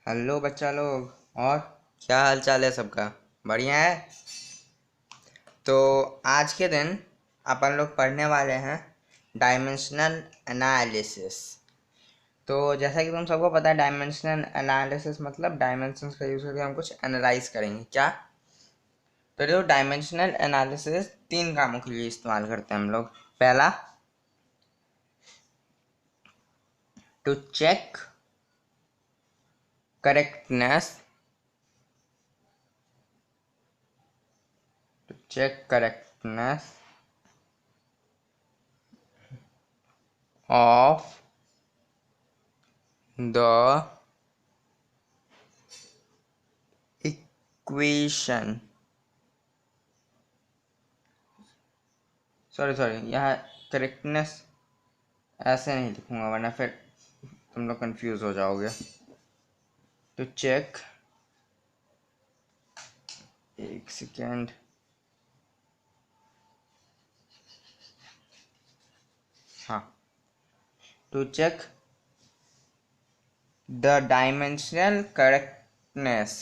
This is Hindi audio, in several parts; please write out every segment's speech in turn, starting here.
हेलो बच्चा लोग। और क्या हाल चाल है सबका? बढ़िया है। तो आज के दिन अपन लोग पढ़ने वाले हैं डायमेंशनल एनालिसिस। तो जैसा कि तुम सबको पता है, डायमेंशनल एनालिसिस मतलब डायमेंशंस का यूज़ करके हम कुछ एनालाइज करेंगे क्या। तो जो डायमेंशनल एनालिसिस तीन कामों के लिए इस्तेमाल करते हैं हम लोग। पहला, to check correctness of the equation। Sorry यहाँ करेक्टनेस ऐसे नहीं लिखूंगा वरना फिर तुम लोग कंफ्यूज हो जाओगे। टू चेक, एक सेकेंड, हाँ, to check the dimensional correctness,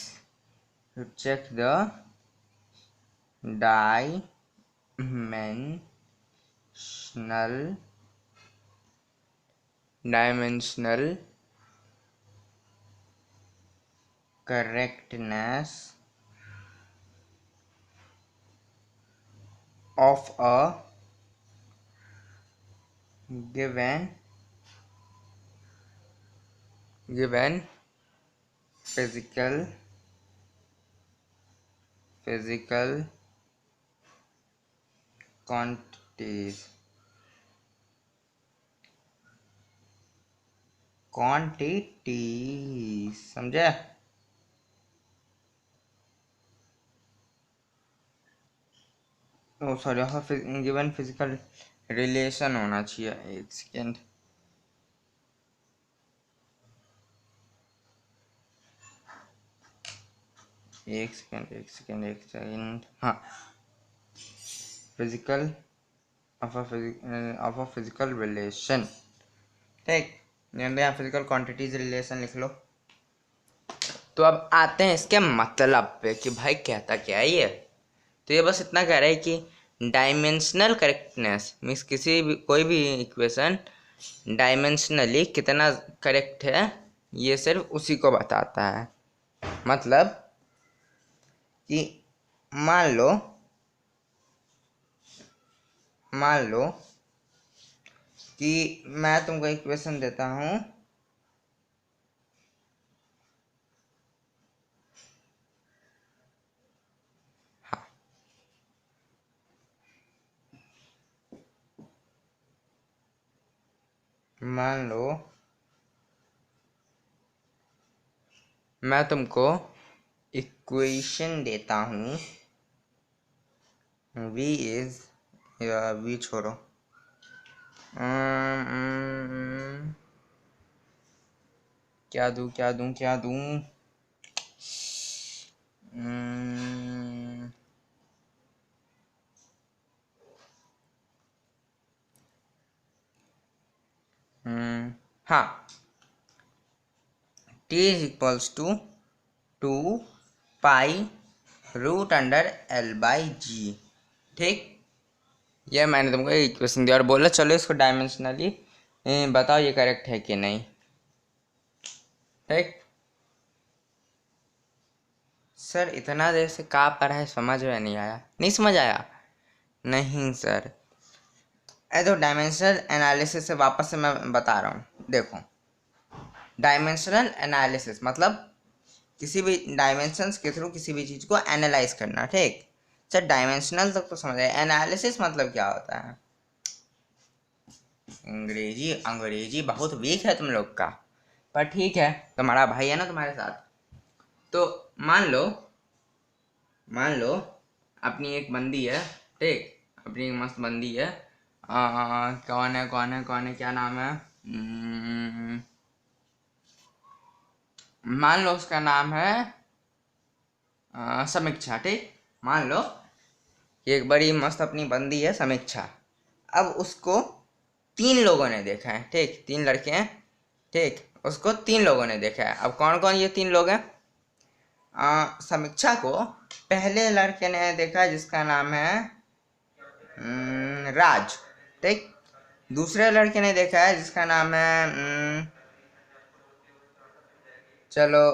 to check the dimensional correctness of a given physical quantities समझे? Oh sorry, given physical relation होना चाहिए। एक सेकेंड, हाँ, physical of a physical relation. ठीक, यहाँ फिजिकल क्वांटिटीज रिलेशन लिख लो। तो अब आते हैं इसके मतलब पे कि भाई कहता क्या है ये। तो ये बस इतना कह रहा है कि डायमेंशनल करेक्टनेस मीन्स कोई भी इक्वेशन डायमेंशनली कितना करेक्ट है, ये सिर्फ उसी को बताता है। मतलब कि मान लो कि मैं तुमको इक्वेशन देता हूँ, मान लो मैं तुमको इक्वेशन देता हूँ v इज, या v छोड़ो, क्या दूँ हाँ, t is equals to 2π√L/g। ठीक, ये मैंने तुमको इक्वेशन दिया और बोला चलो इसको डायमेंशनली बताओ ये करेक्ट है कि नहीं। ठीक सर, इतना देर से कहाँ पढ़ा है, समझ में नहीं आया? नहीं समझ आया? नहीं सर, तो डायमेंशनल एनालिसिस से वापस से मैं बता रहा हूँ। देखो, डायमेंशनल एनालिसिस मतलब किसी भी डायमेंशंस के थ्रू किसी भी चीज़ को एनालाइज करना। ठीक सर, डायमेंशनल तक तो समझ आए, एनालिसिस मतलब क्या होता है? अंग्रेजी बहुत वीक है तुम लोग का, पर ठीक है, तुम्हारा भाई है ना तुम्हारे साथ। तो मान लो अपनी एक बंदी है। ठीक, अपनी एक मस्त बंदी है। कौन है, क्या नाम है? मान लो उसका नाम है समीक्षा। ठीक, मान लो एक बड़ी मस्त अपनी बंदी है समीक्षा। अब उसको तीन लोगों ने देखा है। ठीक, तीन लड़के हैं। ठीक, उसको 3 लोगों ने देखा है। अब कौन कौन ये 3 लोग हैं? समीक्षा को पहले लड़के ने देखा जिसका नाम है राज, ठीक। दूसरे लड़के ने देखा है जिसका नाम है चलो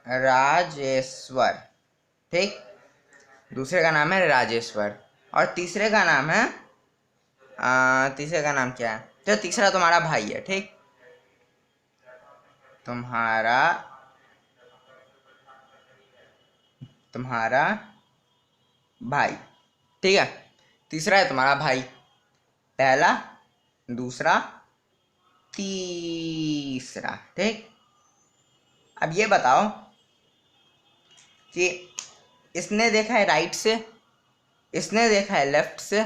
राजेश्वर, ठीक। दूसरे का नाम है राजेश्वर और तीसरे का नाम है तीसरे का नाम क्या है? तो तीसरा तुम्हारा भाई है, ठीक। तुम्हारा भाई, ठीक है। तीसरा है तुम्हारा भाई, पहला, दूसरा, तीसरा, ठीक। अब ये बताओ कि इसने देखा है राइट से, इसने देखा है लेफ्ट से,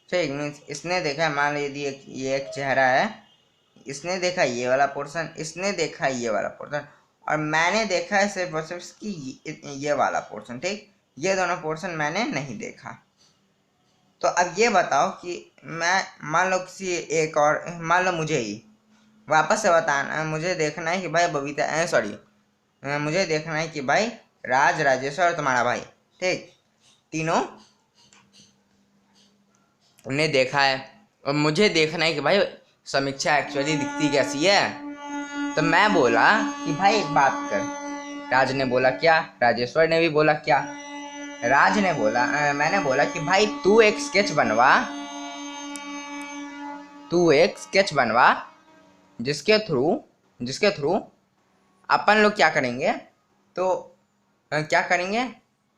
ठीक। मीन्स इसने देखा है, मान लीजिए ये एक चेहरा है, इसने देखा ये वाला पोर्शन, इसने देखा ये वाला पोर्शन, और मैंने देखा है सिर्फ और सिर्फ कि ये वाला पोर्शन, ठीक। ये दोनों पोर्शन मैंने नहीं देखा। तो अब ये बताओ कि मैं मान लो किसी एक और, मान लो मुझे ही वापस से बताना, मुझे देखना है कि भाई बबीता, सॉरी, मुझे देखना है कि भाई राज, राजेश्वर और तुम्हारा भाई, ठीक, तीनों तुमने देखा है और मुझे देखना है कि भाई समीक्षा एक्चुअली दिखती कैसी है। तो मैं बोला कि भाई एक बात कर। राज ने बोला क्या? राजेश्वर ने भी बोला क्या? राज ने बोला मैंने बोला कि भाई तू एक स्केच बनवा जिसके थ्रू अपन लोग क्या करेंगे, तो क्या करेंगे,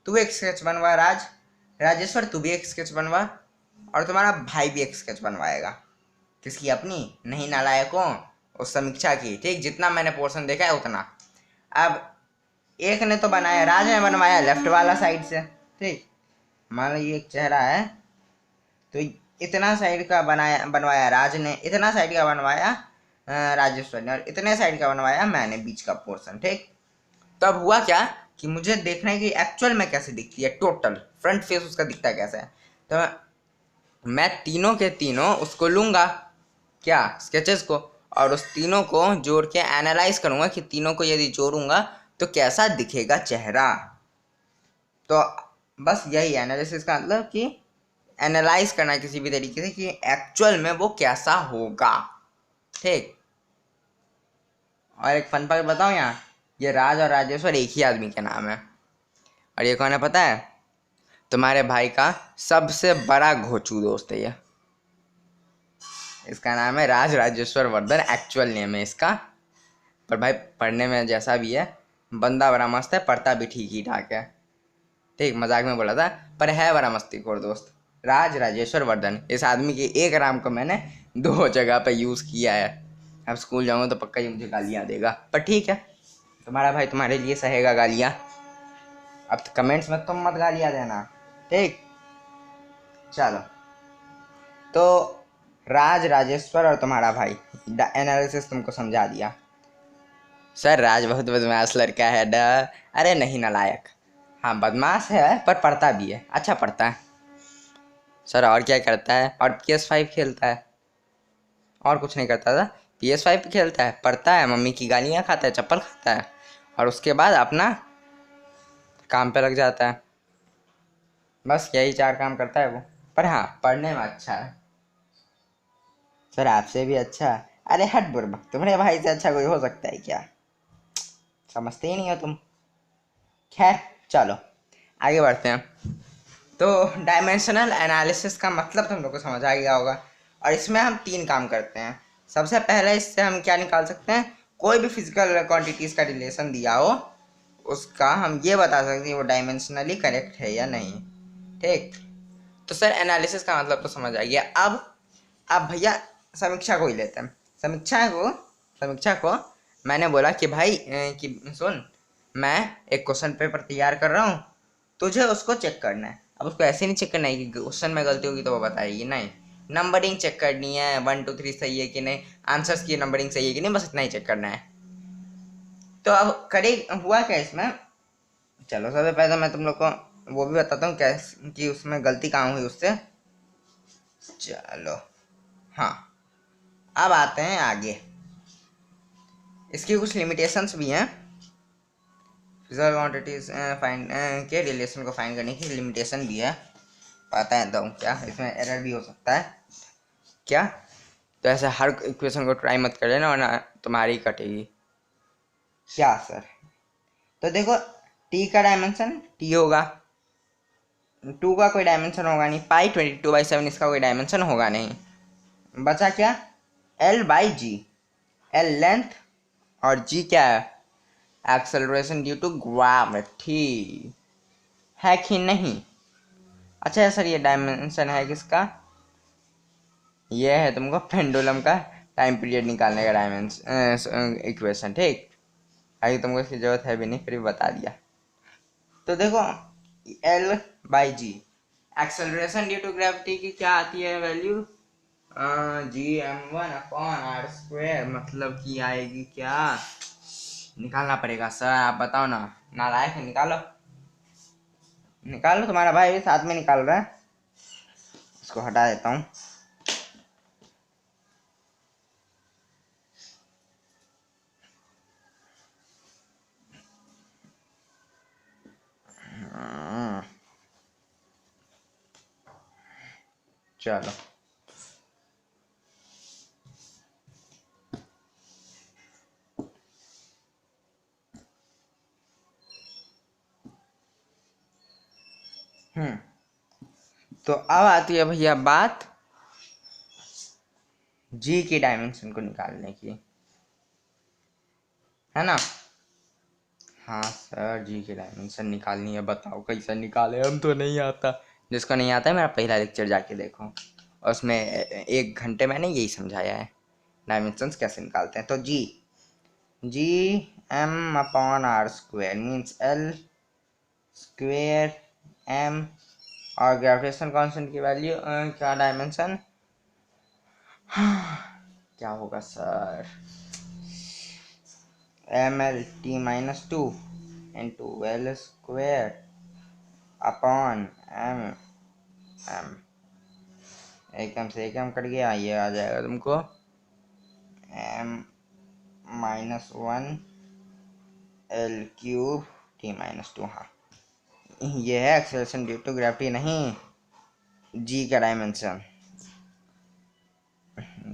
तू एक स्केच बनवा राजेश्वर तू भी एक स्केच बनवा और तुम्हारा भाई भी एक स्केच बनवाएगा। किसकी? अपनी? नहीं नालायकों, उस समीक्षा की, ठीक। जितना मैंने पोर्शन देखा है उतना। अब एक ने तो बनाया, राज ने बनवाया लेफ्ट वाला साइड से, ठीक। मान लो ये एक चेहरा है तो इतना साइड का बनवाया राज ने, इतना साइड का बनवाया राजेश्वर ने, और इतने साइड का बनवाया मैंने, बीच का पोर्शन, ठीक। तो अब हुआ क्या कि मुझे देखना है कि एक्चुअल में कैसे दिखती है, टोटल फ्रंट फेस उसका दिखता है कैसे है। तो मैं तीनों के तीनों उसको लूँगा, क्या, स्केचेस को, और उस तीनों को जोड़ के एनालाइज करूँगा कि तीनों को यदि जोड़ूंगा तो कैसा दिखेगा चेहरा। तो बस यही एनालिसिस का मतलब कि एनालाइज करना किसी भी तरीके से कि एक्चुअल में वो कैसा होगा, ठीक। और एक फन फैक्ट बताऊँ यहाँ, ये राज और राजेश्वर एक ही आदमी के नाम है। और ये कौन है पता है? तुम्हारे भाई का सबसे बड़ा घोचू दोस्त है ये। इसका नाम है राज राजेश्वर वर्धन, एक्चुअल नेम है इसका। पर भाई पढ़ने में जैसा भी है, बंदा बड़ा मस्त है, पढ़ता भी ठीक ही ठाक है, ठीक। मजाक में बोला था, पर है बड़ा मस्तीखोर दोस्त। राज राजेश्वर वर्धन, इस आदमी के एक नाम को मैंने 2 जगह पे यूज़ किया है। अब स्कूल जाऊँगा तो पक्का ही मुझे गालियाँ देगा, पर ठीक है, तुम्हारा भाई तुम्हारे लिए सहेगा गालियाँ। अब कमेंट्स में तुम मत गालियाँ देना, ठीक। चलो, तो राज, राजेश्वर और तुम्हारा भाई एनालिसिस तुमको समझा दिया। सर राज बहुत बदमाश लड़का है डा। अरे नहीं नालायक, हाँ बदमाश है पर पढ़ता भी है, अच्छा पढ़ता है सर। और क्या करता है? और PS5 खेलता है, और कुछ नहीं करता था। PS5 खेलता है, पढ़ता है, मम्मी की गालियाँ खाता है, चप्पल खाता है, और उसके बाद अपना काम पे लग जाता है। बस यही 4 काम करता है वो, पर हाँ पढ़ने में अच्छा है। सर आपसे भी अच्छा? अरे हट बुर्बक, तुम्हारे भाई से अच्छा कोई हो सकता है क्या? समझते ही नहीं हो तुम। खैर चलो आगे बढ़ते हैं। तो डायमेंशनल एनालिसिस का मतलब तुम लोग को समझ आ गया होगा, और इसमें हम 3 काम करते हैं। सबसे पहले इससे हम क्या निकाल सकते हैं, कोई भी फिजिकल क्वांटिटीज़ का रिलेशन दिया हो उसका हम ये बता सकते हैं वो डायमेंशनली करेक्ट है या नहीं, ठीक। तो सर एनालिसिस का मतलब तो समझ आ गया। अब भैया समीक्षा को ही लेते हैं। समीक्षा को मैंने बोला कि भाई कि सुन, मैं एक क्वेश्चन पेपर तैयार कर रहा हूँ, तुझे उसको चेक करना है। अब उसको ऐसे नहीं चेक करना है कि क्वेश्चन में गलती होगी तो वो बताएगी, नहीं, नंबरिंग चेक करनी है, 1 2 3 सही है कि नहीं, आंसर्स की नंबरिंग सही है कि नहीं, बस इतना ही चेक करना है। तो अब हुआ क्या इसमें, चलो सबसे पहले मैं तुम लोग को वो भी बताता हूँ कैसे कि उसमें गलती कहाँ हुई उससे। चलो हाँ, अब आते हैं आगे, इसकी कुछ लिमिटेशंस भी हैं। फिजिकल क्वांटिटीज फाइंड के रिलेशन को फाइंड करने की लिमिटेशन भी है, पता है तो क्या इसमें एरर भी हो सकता है क्या? तो ऐसे हर इक्वेशन को ट्राई मत कर लेना वरना तुम्हारी कटेगी। क्या सर? तो देखो t का डायमेंशन t होगा, 2 का कोई डायमेंशन होगा नहीं, पाई 22/7 इसका कोई डायमेंशन होगा नहीं, बचा क्या? l by G, l length और g क्या है? एक्सेलरेशन ड्यू टू ग्रेविटी, है कि नहीं? अच्छा सर ये डायमेंशन है किसका? ये है तुमको पेंडुलम का टाइम पीरियड निकालने का डायमेंशन इक्वेशन, ठीक? अभी तुमको इसकी जरूरत है भी नहीं, फिर भी बता दिया। तो देखो L by G, acceleration due to gravity की क्या आती है वैल्यू? Gm1/r², मतलब कि आएगी क्या? निकालना पड़ेगा सर, आप बताओ ना, नालायक है, निकालो निकालो, तुम्हारा भाई भी साथ में निकाल रहा है। इसको हटा देता हूँ। चलो तो अब आती है भैया बात जी की डायमेंशन को निकालने की, है ना? हाँ सर जी की डायमेंशन निकालनी है, बताओ कैसे निकाले, हम तो नहीं आता। जिसको नहीं आता है मेरा पहला लेक्चर जाके देखो, और उसमें 1 घंटे मैंने यही समझाया है डायमेंशंस कैसे निकालते हैं। तो जी m/r² means l square m, और ग्रेविटेशन कांस्टेंट की वैल्यू क्या डायमेंशन क्या होगा sir? mlt-2 into l square upon m, एकदम से एकदम कट गया, ये आ जाएगा तुमको m-1 l³ t-2। हाँ ये है एक्सेलरेशन ड्यू टू ग्रेविटी, नहीं जी का डायमेंशन,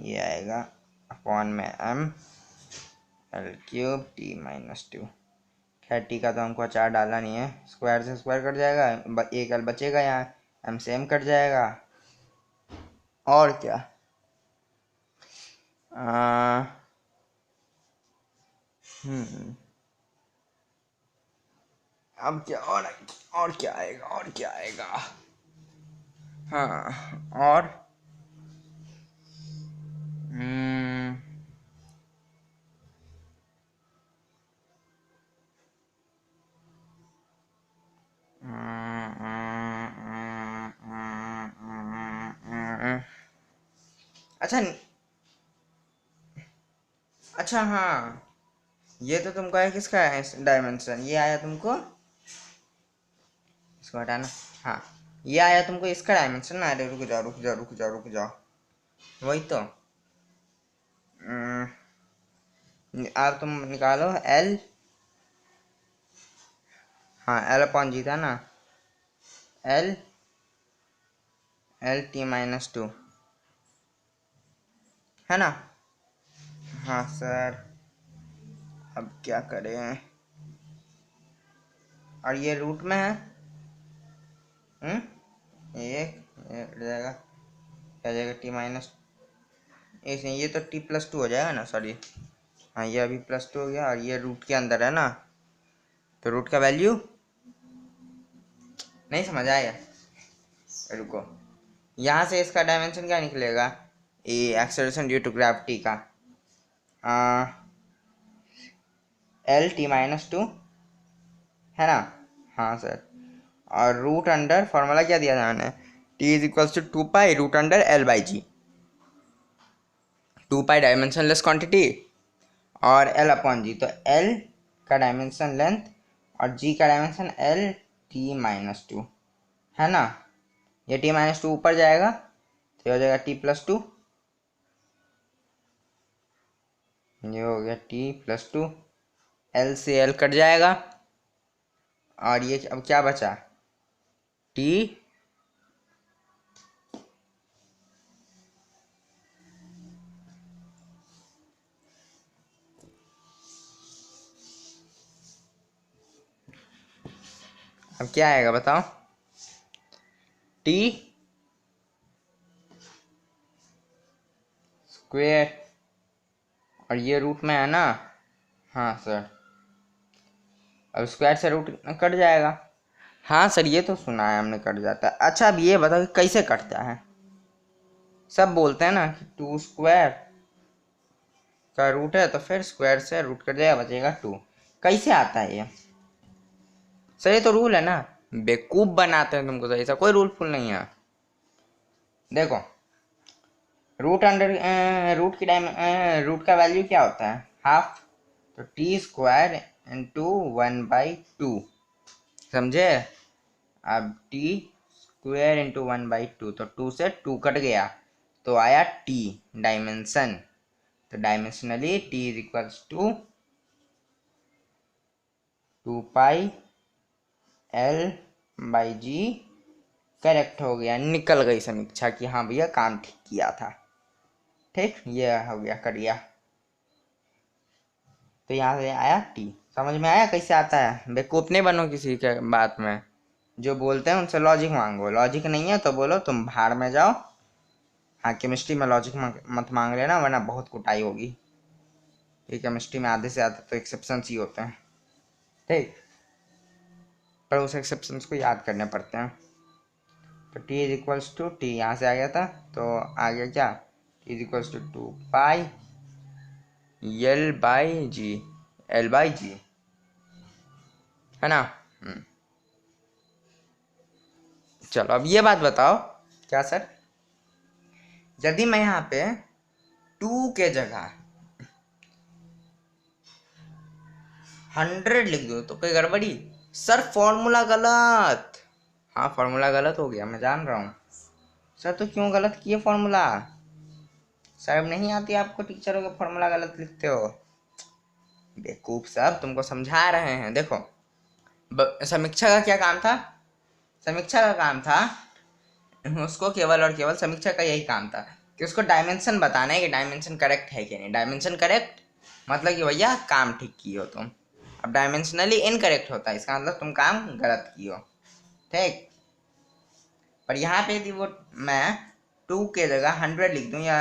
ये आएगा अपॉन में m l³t-2। खैर टी का तो हमको अचार डालना नहीं है, स्क्वायर से स्क्वायर कट जाएगा, एक एल बचेगा, यहाँ एम से एम कट जाएगा, और क्या? अब क्या और क्या आएगा, और क्या आएगा? हाँ और अच्छा अच्छा, हाँ ये तो तुमको है किसका डायमेंशन, ये आया तुमको, इसको हटाना, हाँ ये आया तुमको इसका डायमेंशन ना। अरे रुक जाओ रुक जाओ रुक जाओ रुक जाओ, वही तो अब तुम निकालो L, हाँ L/g था ना, LT-2, है ना? हाँ सर, अब क्या करें? और ये रूट में है, ये जाएगा, क्या जाएगा t-, इसमें ये तो t+2 हो जाएगा ना, सॉरी हाँ ये अभी +2 हो गया, और ये रूट के अंदर है ना, तो रूट का वैल्यू नहीं समझ आएगा, रुको, यहाँ से इसका डायमेंशन क्या निकलेगा, ये एक्सेलरेशन ड्यू टू ग्रेविटी का LT-2, है ना? हाँ सर, और रूट अंडर फॉर्मूला क्या दिया था मैंने, T=2π√L/g, 2π डायमेंशनलेस क्वांटिटी और L/g, तो L का डायमेंशन लेंथ और G का डायमेंशन LT-2, है ना? ये T-2 ऊपर जाएगा तो हो जाएगा T+2, ये हो गया टी प्लस टू, एल से एल कट जाएगा और ये अब क्या बचा, टी अब क्या आएगा बताओ, टी स्क्वेयर और ये रूट में है ना, हाँ सर, अब स्क्वायर से रूट कट जाएगा। हाँ सर ये तो सुना है हमने, कट जाता है। अच्छा अब ये बताओ कि कैसे कटता है, सब बोलते हैं ना कि टू स्क्वायर का रूट है तो फिर स्क्वायर से रूट कट जाएगा, बचेगा टू। कैसे आता है ये सर, ये तो रूल है ना, बेवकूफ बनाते हैं तुमको, सर ऐसा कोई रूल फुल नहीं है। देखो रूट अंडर रूट की रूट का वैल्यू क्या होता है, हाफ, तो टी स्क्वायर इंटू 1/2, समझे। अब टी स्क्वायर इंटू 1/2, तो 2 से 2 कट गया तो आया टी डायमेंशन, तो dimensionally T is equals to 2 pi L/G। Correct हो गया, निकल गई समीक्षा की हाँ भैया काम ठीक किया था। ठीक, ये हो गया, कट गया। तो यहाँ से आया टी, समझ में आया कैसे आता है। बेवकूफ नहीं बनो किसी के बात में, जो बोलते हैं उनसे लॉजिक मांगो, लॉजिक नहीं है तो बोलो तुम भाड़ में जाओ। हाँ केमिस्ट्री में लॉजिक मत मांग लेना वरना बहुत कुटाई होगी, ये केमिस्ट्री में आधे से ज़्यादा तो एक्सेप्शंस ही होते हैं। ठीक, पर उस एक्सेप्शंस को याद करने पड़ते हैं। तो T is equals to, T यहाँ से आ गया था तो आ गया क्या, T is equals to 2 pi L/G, L/G है ना। चलो अब ये बात बताओ, क्या सर, यदि मैं यहाँ पे 2 के जगह 100 लिख दूँ तो कोई गड़बड़ी। सर फॉर्मूला गलत, हाँ फॉर्मूला गलत हो गया मैं जान रहा हूँ सर, तो क्यों गलत किए फॉर्मूला, सर नहीं आती आपको टीचरों के फॉर्मूला गलत लिखते हो, बेवकूफ सब तुमको समझा रहे हैं। देखो समीक्षा का क्या काम था, समीक्षा का काम था, उसको केवल और केवल समीक्षा का यही काम था कि उसको डायमेंशन बताना है कि डायमेंशन करेक्ट है कि नहीं। डायमेंशन करेक्ट मतलब कि भैया काम ठीक किए हो तुम। अब डायमेंशनली इनकरेक्ट होता है, इसका मतलब तुम काम गलत किए हो। ठीक, पर यहाँ पे यदि वो मैं 2 के जगह 100 लिख दूँ या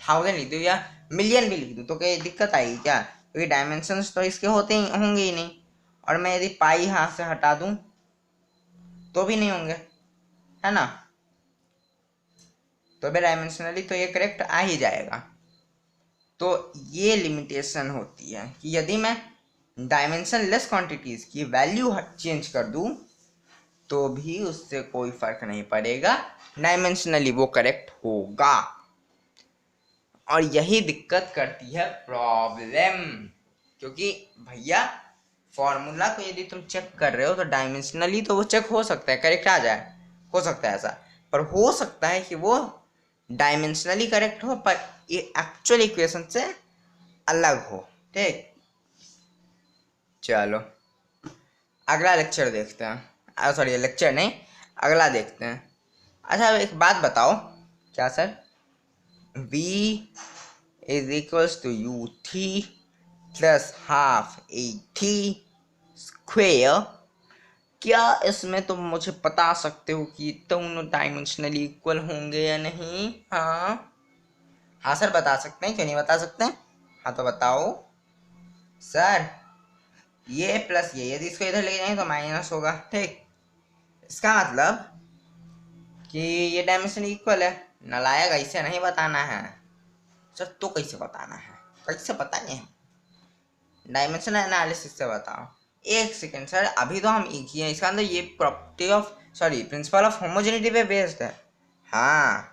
1000 लिख दूँ या मिलियन भी लिख दूँ तो क्या दिक्कत आएगी क्या, क्योंकि डायमेंशंस तो इसके होते ही होंगे ही नहीं। और मैं यदि पाई हाथ से हटा दूँ तो भी नहीं होंगे, है ना, तो भी डायमेंशनली तो ये करेक्ट आ ही जाएगा। तो ये लिमिटेशन होती है कि यदि मैं डायमेंशन लेस क्वांटिटीज की वैल्यू चेंज कर दूं तो भी उससे कोई फर्क नहीं पड़ेगा, डायमेंशनली वो करेक्ट होगा। और यही दिक्कत करती है प्रॉब्लम, क्योंकि भैया फॉर्मूला को यदि तुम चेक कर रहे हो तो डायमेंशनली तो वो चेक हो सकता है, करेक्ट आ जाए, हो सकता है ऐसा, पर हो सकता है कि वो डायमेंशनली करेक्ट हो पर ये एक्चुअल इक्वेशन से अलग हो। ठीक, चलो अगला लेक्चर देखते हैं, सॉरी लेक्चर नहीं, अगला देखते हैं। अच्छा एक बात बताओ, क्या sir, v is equals to u t plus half a t square, क्या इसमें तुम मुझे बता सकते हो कि दोनों डायमेंशनली इक्वल होंगे या नहीं। हाँ हाँ सर बता सकते हैं, क्यों नहीं बता सकते हैं, हाँ तो बताओ सर। ये प्लस ये यदि इसको इधर ले जाएंगे तो माइनस होगा। ठीक, इसका मतलब कि ये डायमेंशन इक्वल है, नालायक ऐसे नहीं बताना है सर, तो कैसे बताना है, कैसे बताएं, डायमेंशन एनालिसिस से बताओ। एक सेकेंड सर, अभी तो हम एक ही है, इसका अंदर ये property of sorry principle of homogeneity पे बेस्ड है। हाँ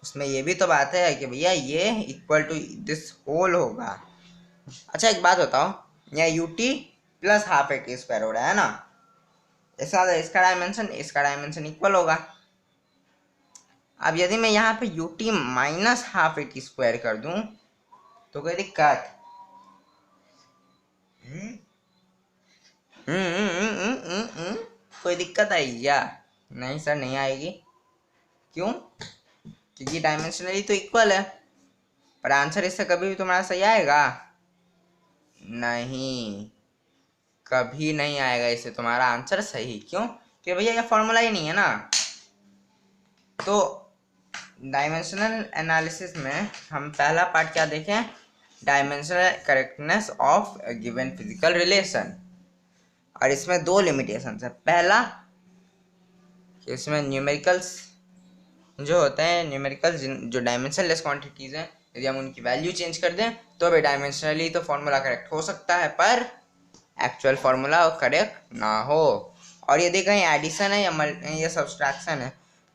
उसमें ये भी तो बात है कि भैया ये इक्वल टू दिस होल होगा। अच्छा एक बात बताओ, यहाँ U T plus half A T square हो रहा है ना, इसका डायमेंशन इक्वल होगा। अब यदि मैं यहाँ पे U T minus half A T square कर दूँ तो कोई दिक्कत? हम्म कोई दिक्कत आएगी क्या? नहीं सर, नहीं आएगी। क्यों? क्योंकि डायमेंशनली तो इक्वल है, पर आंसर इससे कभी भी तुम्हारा सही आएगा? नहीं, कभी नहीं आएगा इससे तुम्हारा आंसर सही। क्यों? कि भैया ये फॉर्मूला ही नहीं है ना। तो डायमेंशनल एनालिसिस में हम पहला पार्ट क्या देखें? Dimensional correctness of given physical relation. और इसमें दो लिमिटेशंस है। पहला, इसमें न्यूमेरिकल्स जो होते हैं, न्यूमेरिकल्स जो डायमेंशन लेस क्वांटिटीज हैं, यदि हम उनकी वैल्यू चेंज कर दें तो भी डायमेंशनली तो फॉर्मूला करेक्ट हो सकता है, पर एक्चुअल फॉर्मूला करेक्ट ना हो। और यदि कहीं एडिशन है या सब्सट्रैक्शन है,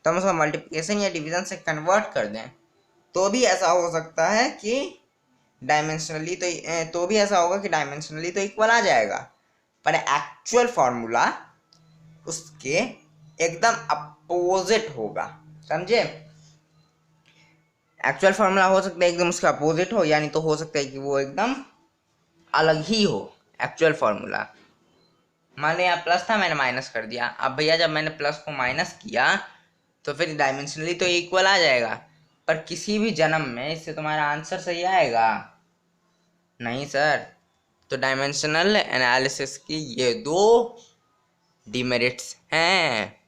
तो हम उसको मल्टीप्लिकेशन या डिवीजन से कन्वर्ट कर दें तो भी ऐसा हो सकता है कि डायमेंशनली तो भी ऐसा होगा कि डायमेंशनली तो इक्वल आ जाएगा, पर एक्चुअल फॉर्मूला उसके एकदम अपोजिट होगा। समझे? एक्चुअल फॉर्मूला हो सकता है एकदम उसका अपोजिट हो, यानी तो हो सकता है कि वो एकदम अलग ही हो एक्चुअल फॉर्मूला। मान लिया प्लस था, मैंने माइनस कर दिया। अब भैया जब मैंने प्लस को माइनस किया तो फिर डायमेंशनली तो इक्वल आ जाएगा, पर किसी भी जन्म में इससे तुम्हारा आंसर सही आएगा नहीं सर। तो डायमेंशनल एनालिसिस की ये दो डिमेरिट्स हैं।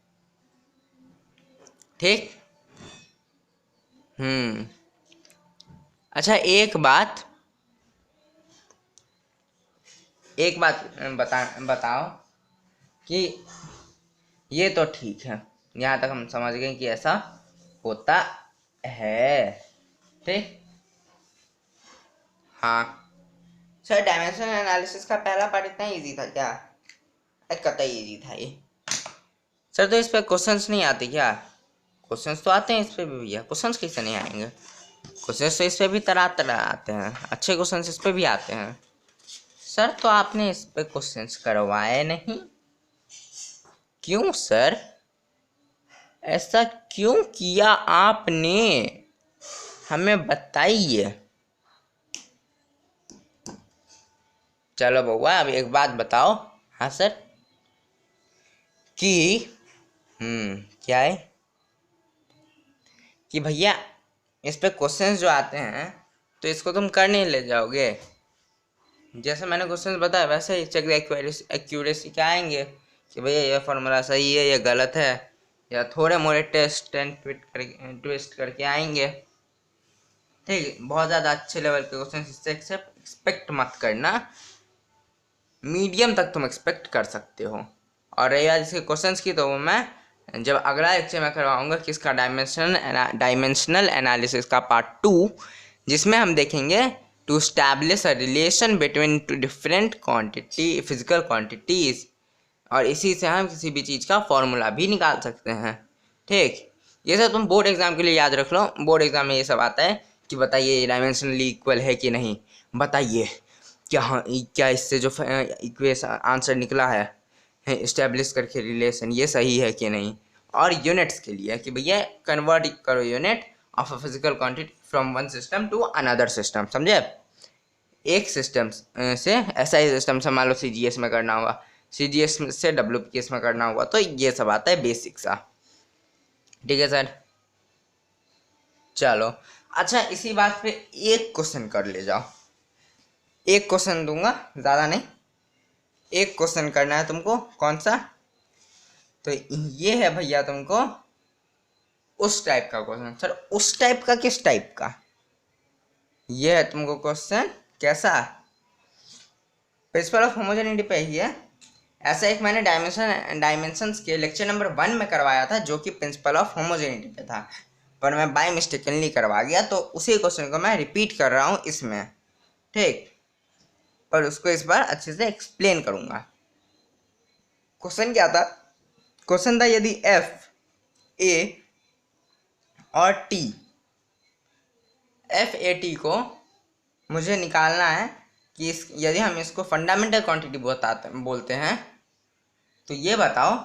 ठीक। अच्छा, एक बात बताओ कि ये तो ठीक है, यहाँ तक हम समझ गए कि ऐसा होता है। ठीक। हाँ सर, डायमेंशन एनालिसिस का पहला पार्ट इतना इजी था क्या? कतई इजी था ये सर। तो इस पे क्वेश्चंस नहीं आते क्या? क्वेश्चंस तो आते हैं इस पे भी भैया, क्वेश्चंस कैसे नहीं आएंगे? क्वेश्चंस तो इस पे भी तरह तरह आते हैं, अच्छे क्वेश्चंस इस पे भी आते हैं सर। तो आपने इस पे क्वेश्चंस करवाए नहीं, क्यों सर? ऐसा क्यों किया आपने? हमें बताइए। चलो बउआ, अब एक बात बताओ। हाँ सर। कि क्या है कि भैया इस पे क्वेश्चंस जो आते हैं तो इसको तुम कर नहीं ले जाओगे? जैसे मैंने क्वेश्चंस बताया वैसे ही चेक एक्यूरेसी क्या आएंगे कि भैया ये फॉर्मूला सही है, ये गलत है, या थोड़े मोड़े ट्विस्ट करके आएंगे। ठीक। बहुत ज़्यादा अच्छे लेवल के क्वेश्चन इससे एक्सपेक्ट मत करना, मीडियम तक तुम एक्सपेक्ट कर सकते हो। और रही बात इसके क्वेश्चंस की, तो वो मैं जब अगला लेक्चर में करवाऊंगा किसका, डायमेंशनल एनालिसिस का पार्ट 2, जिसमें हम देखेंगे to establish a relation between two different quantity physical quantities, और इसी से हम किसी भी चीज़ का फॉर्मूला भी निकाल सकते हैं। ठीक। ये सब तुम बोर्ड एग्जाम के लिए याद रख लो। बोर्ड एग्जाम में ये सब आता है कि बताइए डायमेंशनली इक्वल है कि नहीं, बताइए क्या, हाँ क्या इससे जो इक्वेशन आंसर निकला है इस्टेब्लिश करके रिलेशन, ये सही है कि नहीं। और यूनिट्स के लिए कि भैया कन्वर्ट करो unit of a physical quantity from one system to another system. समझे? एक सिस्टम से ऐसा ही सिस्टम से मान लो CGS में करना हुआ, CGS से WPS में करना हुआ, तो ये सब आता है बेसिक सा। ठीक है सर। चलो अच्छा, इसी बात पे एक क्वेश्चन कर ले जाओ। एक क्वेश्चन दूंगा, ज़्यादा नहीं, एक क्वेश्चन करना है तुमको। कौन सा? तो ये है भैया तुमको उस टाइप का क्वेश्चन। सर उस टाइप का? किस टाइप का? ये है तुमको क्वेश्चन कैसा, प्रिंसिपल ऑफ होमोजेनिटी पे ही है। ऐसा एक मैंने डायमेंशंस के लेक्चर नंबर 1 में करवाया था, जो कि प्रिंसिपल ऑफ होमोजेनिटी पे था, पर मैं बाय मिस्टेकनली करवा गया, तो उसी क्वेश्चन को मैं रिपीट कर रहा हूँ इसमें। ठीक। पर उसको इस बार अच्छे से एक्सप्लेन करूँगा। क्वेश्चन क्या था? क्वेश्चन था यदि एफ ए और टी, एफ ए टी को मुझे निकालना है कि यदि हम इसको फंडामेंटल क्वांटिटी बोलते हैं, तो ये बताओ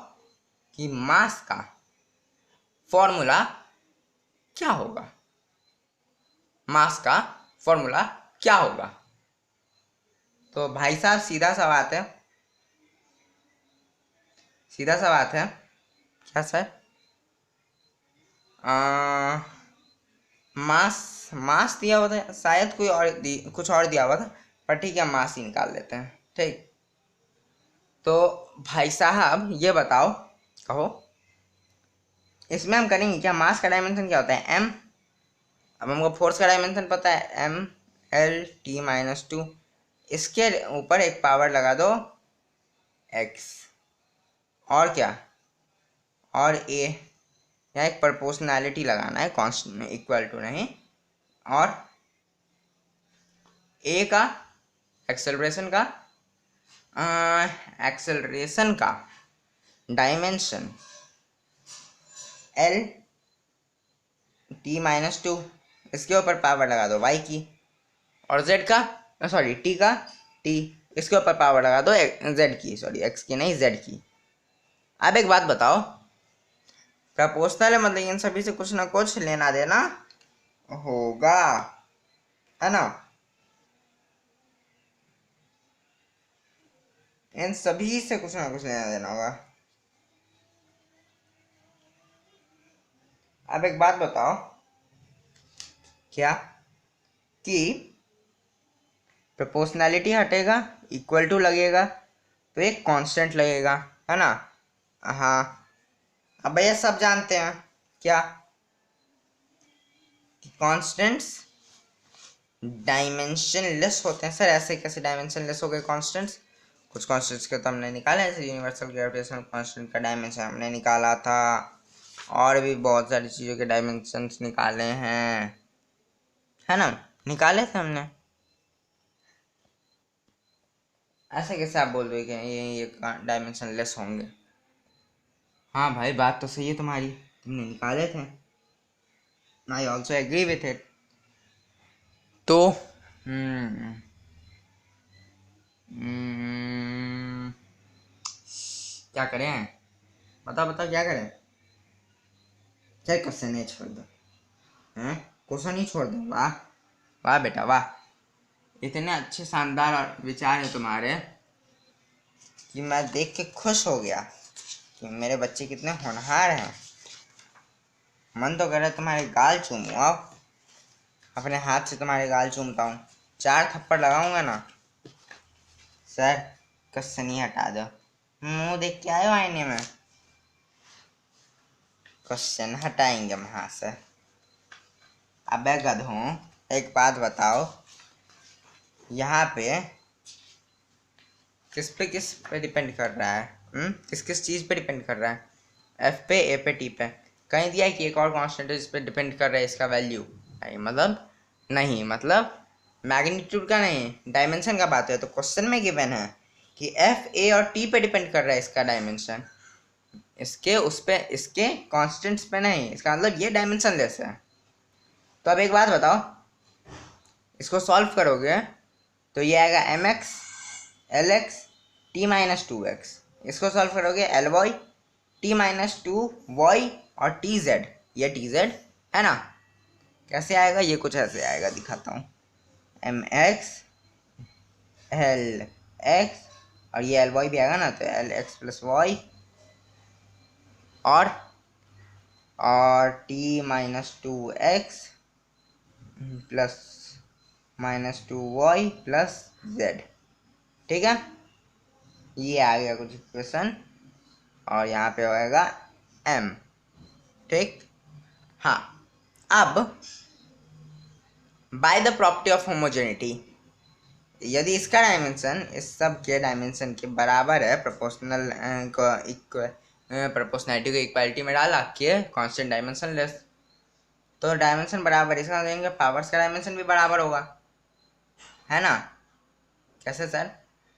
कि मास का फॉर्मूला क्या होगा? मास का फॉर्मूला क्या होगा? तो भाई साहब सीधा सा बात है, सीधा सा बात है। क्या सर? मास, मास दिया हुआ था शायद, कोई और कुछ और दिया हुआ था, पर ठीक है मास ही निकाल लेते हैं। ठीक, तो भाई साहब ये बताओ, कहो इसमें हम करेंगे क्या? मास का डायमेंशन क्या होता है? एम। अब हमको फोर्स का डायमेंशन पता है, M L T minus two. इसके ऊपर एक पावर लगा दो एक्स, और क्या? और ए, यहाँ एक प्रोपोर्शनैलिटी लगाना है, कांस्टेंट इक्वल टू नहीं, और ए का एक्सेलरेशन का, एक्सेलरेशन का dimension L T minus two, इसके ऊपर पावर लगा दो वाई की, और जेड का, सॉरी टी का, टी, इसके ऊपर पावर लगा दो जेड की, सॉरी एक्स की नहीं जेड की। अब एक बात बताओ, प्रपोर्शनल है मतलब इन सभी से कुछ ना कुछ लेना देना होगा, है ना? इन सभी से कुछ ना कुछ लेना देना होगा। अब एक बात बताओ, क्या कि प्रोपोर्शनैलिटी हटेगा, इक्वल टू लगेगा, तो एक कांस्टेंट लगेगा, है ना? हाँ, अब भैया सब जानते हैं क्या, कि कांस्टेंट्स डायमेंशनलेस होते हैं। सर ऐसे कैसे डायमेंशनलेस हो गए कांस्टेंट्स? कुछ कांस्टेंट्स के तो हमने निकाला है, जैसे यूनिवर्सल ग्रेविटेशनल कांस्टेंट का डायमेंशन हमने निकाला था, और भी बहुत सारी चीज़ों के डायमेंशंस निकाले हैं, है ना? निकाले थे हमने। ऐसे कैसे आप बोल रहे कि ये डायमेंशन लेस होंगे? हाँ भाई बात तो सही है तुम्हारी, तुमने निकाले थे, I also agree with it. तो क्या करें? बताओ बताओ क्या करें? क्या क्वेश्चन नहीं छोड़ दो, हैं? क्वेश्चन ही छोड़ दो। वाह वाह बेटा वाह, इतने अच्छे शानदार विचार है तुम्हारे कि मैं देख के खुश हो गया कि मेरे बच्चे कितने होनहार हैं। मन तो कर रहा है तुम्हारे गाल चूमूं, अब अपने हाथ से तुम्हारे गाल चूमता हूँ, 4 थप्पड़ लगाऊंगा ना। सर क्वेश्चन ही हटा दो, मुंह देख के आयो आईने में, क्वेश्चन हटाएंगे वहां से। अबे गधों, एक बात बताओ, यहाँ पे किस पे डिपेंड कर रहा है? किस किस चीज़ पे डिपेंड कर रहा है? एफ पे, ए पे, टी पे। कहीं दिया है कि एक और कांस्टेंट है जिस पे डिपेंड कर रहा है इसका वैल्यू? मतलब नहीं, मतलब मैग्नीट्यूड का नहीं, डायमेंशन का बात है। तो क्वेश्चन में गिवन है कि एफ, ए और टी पे डिपेंड कर रहा है इसका डायमेंशन, इसके उस पे, इसके कांस्टेंट्स पे नहीं। इसका मतलब ये डायमेंशन लेस है। तो अब एक बात बताओ, इसको सॉल्व करोगे तो ये आएगा M X L X T minus two X. इसको सॉल्व करोगे L Y T minus two Y और टी जेड, ये टी जेड है ना? कैसे आएगा? ये कुछ ऐसे आएगा, दिखाता हूँ। एम एक्स एल एक्स, और ये एल वाई भी आएगा ना, तो एल एक्स प्लस वाई और T minus two X plus minus two Y plus Z. ठीक है, ये आ गया कुछ इक्वेशन, और यहाँ पे होएगा m। ठीक, हाँ। अब by the property of homogeneity, यदि इसका डायमेंशन इस सब के डायमेंशन के बराबर है, प्रोपोर्शनल प्रोपोर्शनैलिटी को इक्वालिटी में डाला के कांस्टेंट डायमेंशन लेस, तो डायमेंशन बराबर, इसका देंगे पावर्स का डायमेंशन भी बराबर होगा, है ना? कैसे सर?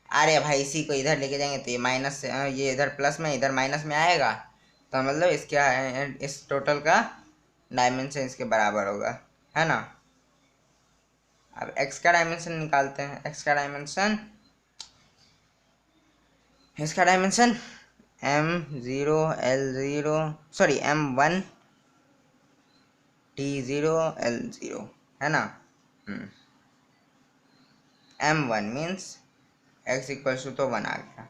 अरे भाई इसी को इधर लेके जाएंगे तो ये माइनस, ये इधर प्लस में इधर माइनस में आएगा, तो मतलब इसके इस टोटल का डायमेंशन इसके बराबर होगा, है ना? अब x का डायमेंशन निकालते हैं। x का डायमेंशन, इसका dimension m0 l0, sorry m1 t0 l0, है ना? m1 means x equals to तो 1 आ गया,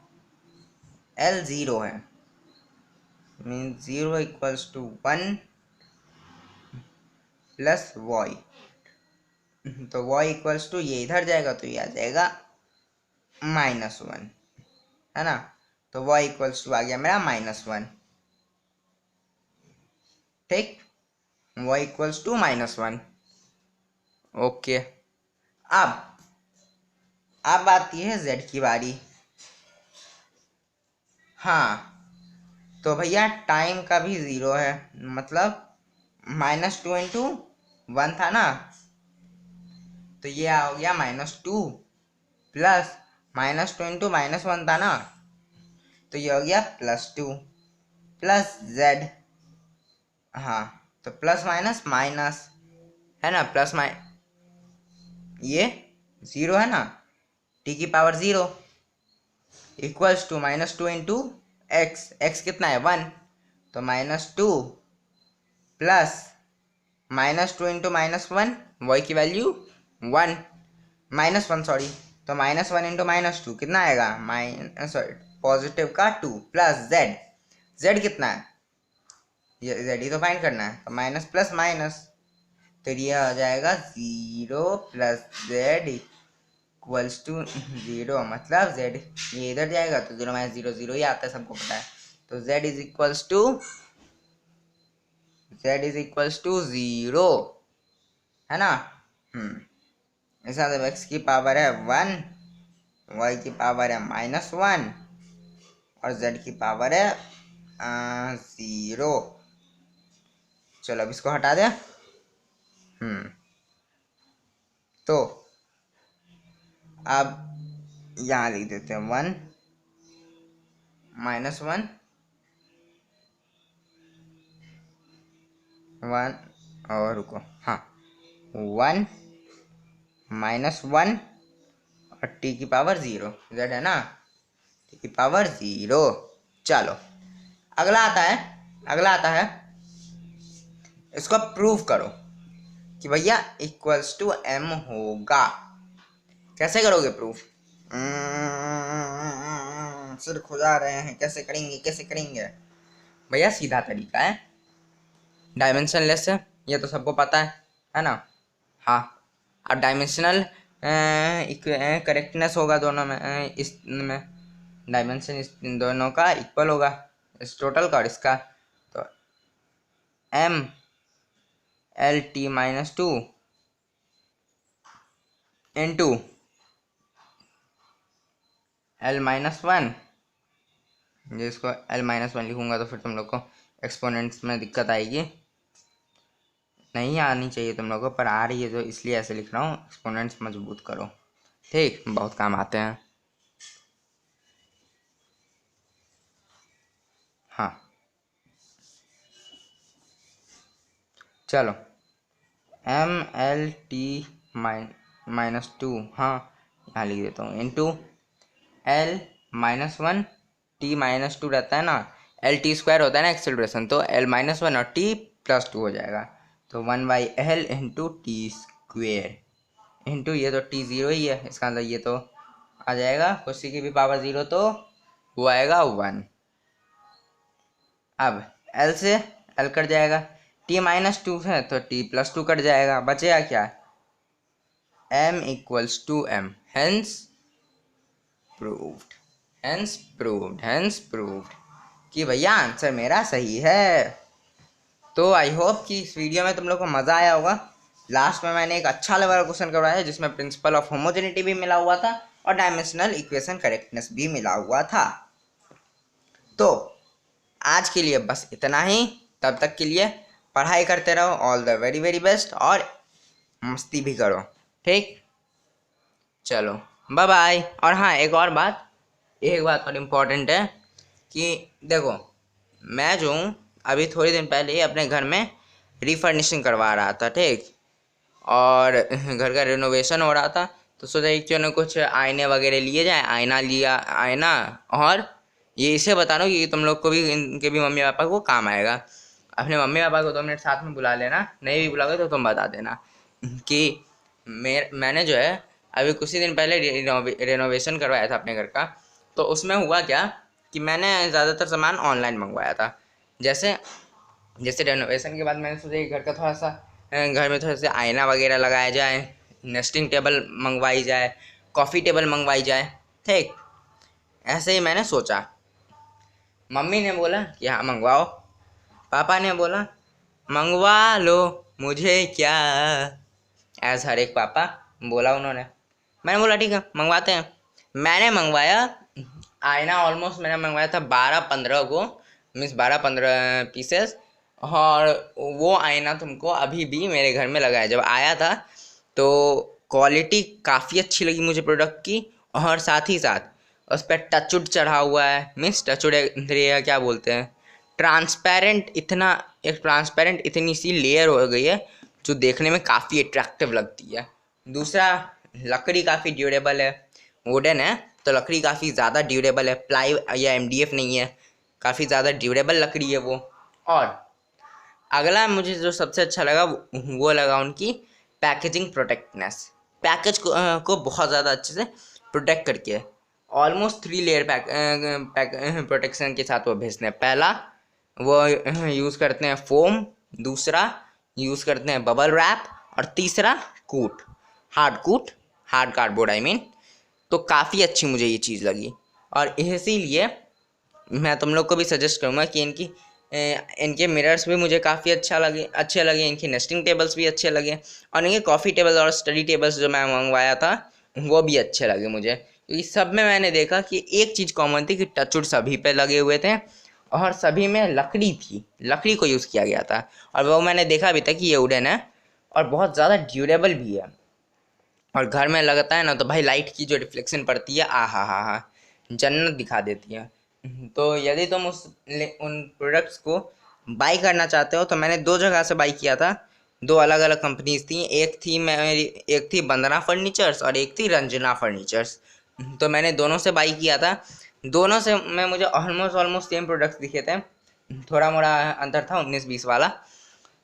l 0 है means 0 equals to 1 plus y, तो y इक्वल्स टू ये इधर जाएगा तो ये आ जाएगा -1, है ना। तो y इक्वल्स टू आ गया मेरा -1, ठीक, y इक्वल्स टू -1। ओके, अब आती है z की बारी। हाँ, तो भैया टाइम का भी 0 है, मतलब -2 इंटू 1 था ना, तो ये हो गया -2 प्लस -2 इंटू -1 था ना, तो ये हो गया +2 प्लस z। हाँ, तो प्लस माइनस माइनस है ना, प्लस ये 0 है ना, t की power 0 equals to -2 into x कितना है 1, तो -2 प्लस -2 इंटू -1 y की वैल्यू 1 -1 सॉरी, तो -1 इंटू -2 कितना आएगा सॉरी पॉजिटिव का 2 प्लस z कितना है, ये z ही तो फाइंड करना है, तो माइनस प्लस माइनस, तो ये आ जाएगा 0 प्लस z इक्वल्स टू 0, मतलब z ये इधर जाएगा तो 0 - 0 0 ही आता है, सबको पता है। तो z इज इक्वल्स टू 0, है ना। ऐसा जब x की पावर है 1, y की पावर है -1 और z की पावर है 0। चलो अब इसको हटा दें। तो अब यहाँ लिख देते हैं 1 -1 1 और रुको, हाँ 1 -1 और t की पावर 0, z है ना, t की पावर 0। चलो अगला आता है इसको प्रूव करो कि भैया इक्वल्स टू m होगा। कैसे करोगे प्रूफ, सिर खुजा रहे हैं, कैसे करेंगे भैया, सीधा तरीका है, डायमेंशनलेस है, ये तो सबको पता है ना। हाँ, अब डायमेंशनल करेक्टनेस होगा दोनों में, इसमें डायमेंशन इन दोनों का इक्वल होगा, इस टोटल का और इसका, तो m l t -2 into l -1, जिसको l -1 लिखूंगा तो फिर तुम लोग को एक्सपोनेंट्स में दिक्कत आएगी, नहीं आनी चाहिए तुम लोगों को, पर आ रही है जो इसलिए ऐसे लिख रहा हूँ, एक्सपोनेंट्स मजबूत करो, ठीक, बहुत काम आते हैं। हाँ चलो m l t -2, हाँ यहाँ लिख देता हूँ, इंटू l -1 t -2 रहता है ना, l t स्क्वायर होता है ना एक्सेलरेशन, तो l -1 और t +2 हो जाएगा, तो 1/l into T square into ये तो t 0 ही है, इसका मतलब ये तो आ जाएगा कुछ की भी पावर 0, तो वो आएगा 1। अब l से l कट जाएगा, t -2 है तो t +2 कट जाएगा, बचेगा क्या, m equals to m, hence proved कि भैया आंसर मेरा सही है। तो आई होप कि इस वीडियो में तुम लोग को मज़ा आया होगा। लास्ट में मैंने एक अच्छा लेवल क्वेश्चन करवाया है जिसमें प्रिंसिपल ऑफ होमोजेनिटी भी मिला हुआ था और डायमेंशनल इक्वेशन करेक्टनेस भी मिला हुआ था। तो आज के लिए बस इतना ही, तब तक के लिए पढ़ाई करते रहो, all the very very best, और मस्ती भी करो, ठीक, चलो बाय बाय। और हाँ एक बात और इम्पोर्टेंट है कि देखो, मैं जो हूँ अभी थोड़ी दिन पहले ही अपने घर में रिफर्निशिंग करवा रहा था, ठीक, और घर का रिनोवेशन हो रहा था, तो सोचा एक क्यों ना कुछ आईने वगैरह लिए जाए, आईना, और ये इसे बता रहा हूँ कि तुम लोग को भी, इनके भी मम्मी पापा को काम आएगा। अपने मम्मी पापा को 2 मिनट साथ में बुला लेना, नहीं भी बुलाओगे तो तुम बता देना कि मैंने जो है अभी कुछ ही दिन पहले रेनोवेशन करवाया था अपने घर का। तो उसमें हुआ क्या कि मैंने ज़्यादातर सामान ऑनलाइन मंगवाया था। जैसे जैसे रेनोवेशन के बाद मैंने सोचा कि घर का थोड़ा सा घर में थोड़ा सा आईना वगैरह लगाया जाए, नेस्टिंग टेबल मंगवाई जाए, कॉफ़ी टेबल मंगवाई जाए। ठीक, ऐसे ही मैंने सोचा। मम्मी ने बोला कि हाँ मंगवाओ, पापा ने बोला मंगवा लो, मुझे क्या, ऐसा हर एक पापा बोला उन्होंने। मैंने बोला ठीक है मंगवाते हैं। मैंने मंगवाया आईना, ऑलमोस्ट मैंने मंगवाया था 12-15 को, मीन्स 12-15 पीसेस। और वो आईना तुमको अभी भी मेरे घर में लगा है। जब आया था तो क्वालिटी काफ़ी अच्छी लगी मुझे प्रोडक्ट की, और साथ ही साथ उस पर टचवुड चढ़ा हुआ है। मीन्स टचवुड क्या बोलते हैं, ट्रांसपेरेंट, इतना एक ट्रांसपेरेंट इतनी सी लेयर हो गई है जो देखने में काफ़ी अट्रैक्टिव लगती है। दूसरा, लकड़ी काफ़ी ड्यूरेबल है, वुडन है तो लकड़ी काफ़ी ज़्यादा ड्यूरेबल है, प्लाई या एमडीएफ नहीं है, काफ़ी ज़्यादा ड्यूरेबल लकड़ी है वो। और अगला मुझे जो सबसे अच्छा लगा वो लगा उनकी पैकेजिंग प्रोटेक्टनेस। पैकेज को बहुत ज़्यादा अच्छे से प्रोटेक्ट करके है। ऑलमोस्ट 3 लेयर प्रोटेक्शन के साथ वो भेजते हैं। पहला वो यूज़ करते हैं फोम, दूसरा यूज़ करते हैं बबल रैप, और तीसरा कूट, हार्ड कार्डबोर्ड आई मीन। तो काफ़ी अच्छी मुझे ये चीज़ लगी, और इसीलिए मैं तुम लोग को भी सजेस्ट करूँगा कि इनके मिरर्स भी मुझे काफ़ी अच्छे लगे, इनके नेस्टिंग टेबल्स भी अच्छे लगे, और इनके कॉफ़ी टेबल्स और स्टडी टेबल्स जो मैं मंगवाया था वो भी अच्छे लगे मुझे। क्योंकि सब में मैंने देखा कि एक चीज़ कॉमन थी कि टचवुड सभी पे लगे हुए थे, और सभी में लकड़ी थी, लकड़ी को यूज़ किया गया था। और वो मैंने देखा भी था कि ये वुडन है और बहुत ज़्यादा ड्यूरेबल भी है। और घर में लगता है ना तो भाई लाइट की जो रिफ्लेक्शन पड़ती है, आ हा, जन्नत दिखा देती है। तो यदि तुम उन प्रोडक्ट्स को बाई करना चाहते हो तो मैंने 2 जगह से बाई किया था। 2 अलग अलग कंपनीज थी, एक थी बंदना फर्नीचर्स और एक थी रंजना फर्नीचर्स। तो मैंने दोनों से बाई किया था। दोनों से में मुझे ऑलमोस्ट सेम प्रोडक्ट्स दिखे थे, थोड़ा मोड़ा अंतर था 19-20 वाला।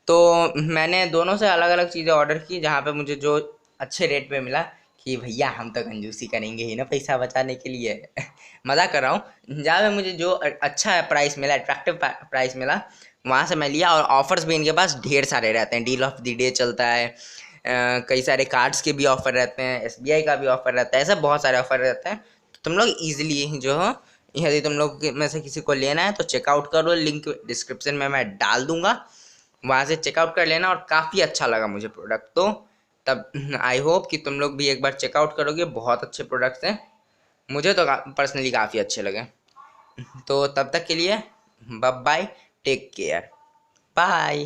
तो मैंने दोनों से अलग अलग चीज़ें ऑर्डर की, जहाँ पे मुझे जो अच्छे रेट पे मिला कि भैया हम तो कंजूसी करेंगे ही ना पैसा बचाने के लिए मज़ा कर रहा हूँ। जहाँ पे मुझे जो अच्छा प्राइस मिला, अट्रैक्टिव प्राइस मिला, वहाँ से मैं लिया। और ऑफर्स भी इनके पास ढेर सारे रहते हैं, डील ऑफ द डे चलता है, कई सारे कार्ड्स के भी ऑफ़र रहते हैं, एसबीआई का भी ऑफ़र रहता है, ऐसे बहुत सारे ऑफ़र रहते हैं। तो तुम लोग ईजिली जो हो, यदि तुम लोग में से किसी को लेना है तो चेकआउट करो, लिंक डिस्क्रिप्शन में मैं डाल दूंगा, वहाँ से चेकआउट कर लेना। और काफ़ी अच्छा लगा मुझे प्रोडक्ट, तो तब आई होप कि तुम लोग भी एक बार चेकआउट करोगे। बहुत अच्छे प्रोडक्ट्स हैं, मुझे तो पर्सनली काफ़ी अच्छे लगे। तो तब तक के लिए bye bye, take care, bye.